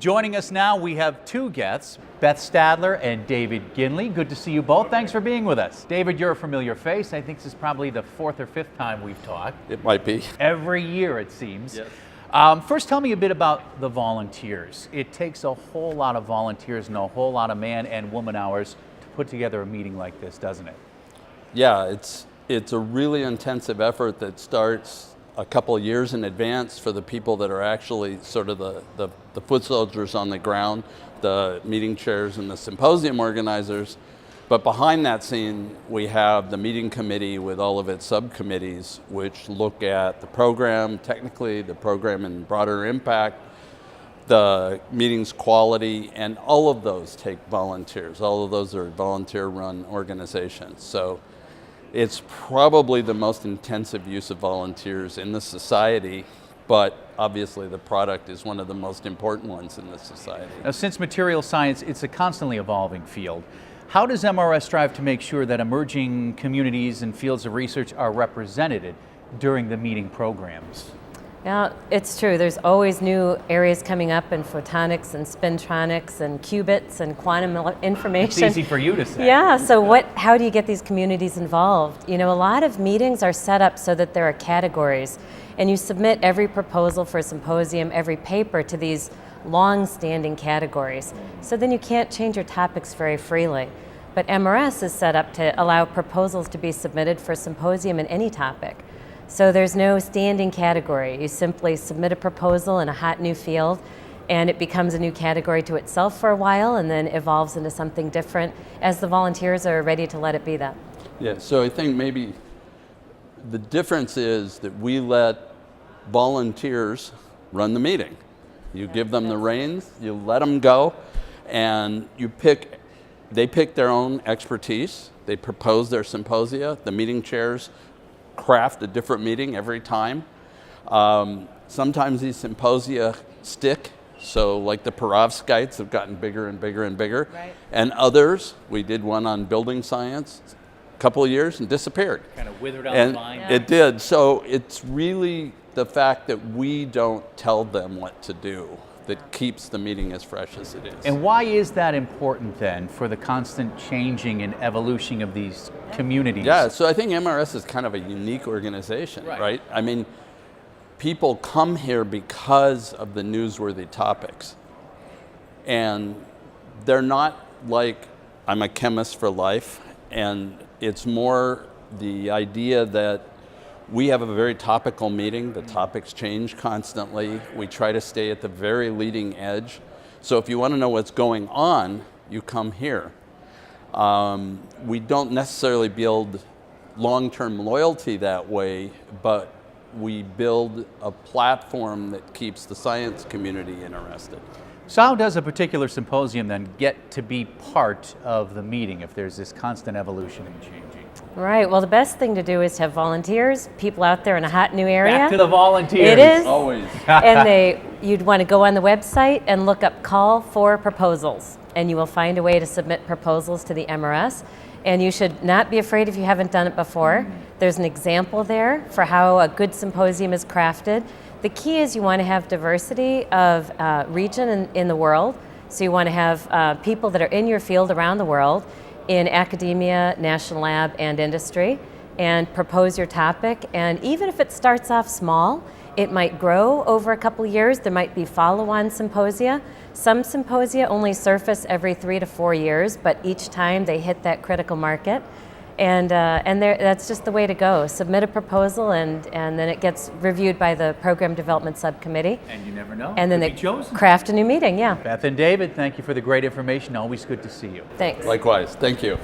Joining us now, we have two guests, Beth Stadler and David Ginley. Good to see you both. Thanks for being with us. David, you're a familiar face. I think this is probably the fourth or fifth time we've talked. It might be. Every year, it seems. Yes. First, tell me a bit about the volunteers. It takes a whole lot of volunteers and a whole lot of man and woman hours to put together a meeting like this, doesn't it? Yeah, it's a really intensive effort that starts a couple of years in advance for the people that are actually sort of the foot soldiers on the ground, the meeting chairs and the symposium organizers. But behind that scene, we have the meeting committee with all of its subcommittees, which look at the program technically, the program and broader impact, the meeting's quality, and all of those take volunteers. All of those are volunteer-run organizations. So it's probably the most intensive use of volunteers in the society, but obviously the product is one of the most important ones in the society. Now, since material science, it's a constantly evolving field, how does MRS strive to make sure that emerging communities and fields of research are represented during the meeting programs? Yeah, it's true. There's always new areas coming up in photonics and spintronics and qubits and quantum information. It's easy for you to say. Yeah, so how do you get these communities involved? You know, a lot of meetings are set up so that there are categories, and you submit every proposal for a symposium, every paper to these long-standing categories. So then you can't change your topics very freely. But MRS is set up to allow proposals to be submitted for a symposium in any topic. So there's no standing category. You simply submit a proposal in a hot new field, and it becomes a new category to itself for a while and then evolves into something different as the volunteers are ready to let it be that. Yeah, so I think maybe the difference is that we let volunteers run the meeting. You give them the reins, you let them go, and they pick their own expertise. They propose their symposia. The meeting chairs craft a different meeting every time. Sometimes these symposia stick, so like the perovskites have gotten bigger and bigger and bigger. Right. And others, we did one on building science a couple of years and disappeared. Kind of withered out the vine. It did. So it's really the fact that we don't tell them what to do that keeps the meeting as fresh as it is. And why is that important then for the constant changing and evolution of these communities? Yeah, so I think MRS is kind of a unique organization, right? I mean, people come here because of the newsworthy topics. And they're not like, I'm a chemist for life, and it's more the idea that we have a very topical meeting. The topics change constantly. We try to stay at the very leading edge. So if you want to know what's going on, you come here. We don't necessarily build long-term loyalty that way, but we build a platform that keeps the science community interested. So how does a particular symposium then get to be part of the meeting if there's this constant evolution and changing? Right, well the best thing to do is to have volunteers, people out there in a hot new area. Back to the volunteers. It is. Always. And you'd want to go on the website and look up call for proposals, and you will find a way to submit proposals to the MRS. And you should not be afraid if you haven't done it before. There's an example there for how a good symposium is crafted. The key is you want to have diversity of region in the world. So you want to have people that are in your field around the world, in academia, national lab, and industry, and propose your topic. And even if it starts off small, it might grow over a couple of years. There might be follow-on symposia. Some symposia only surface every 3 to 4 years, but each time they hit that critical market. And that's just the way to go. Submit a proposal, and then it gets reviewed by the program development subcommittee. And you never know. And then Could they be chosen. craft a new meeting, yeah. Beth and David, thank you for the great information. Always good to see you. Thanks. Likewise. Thank you.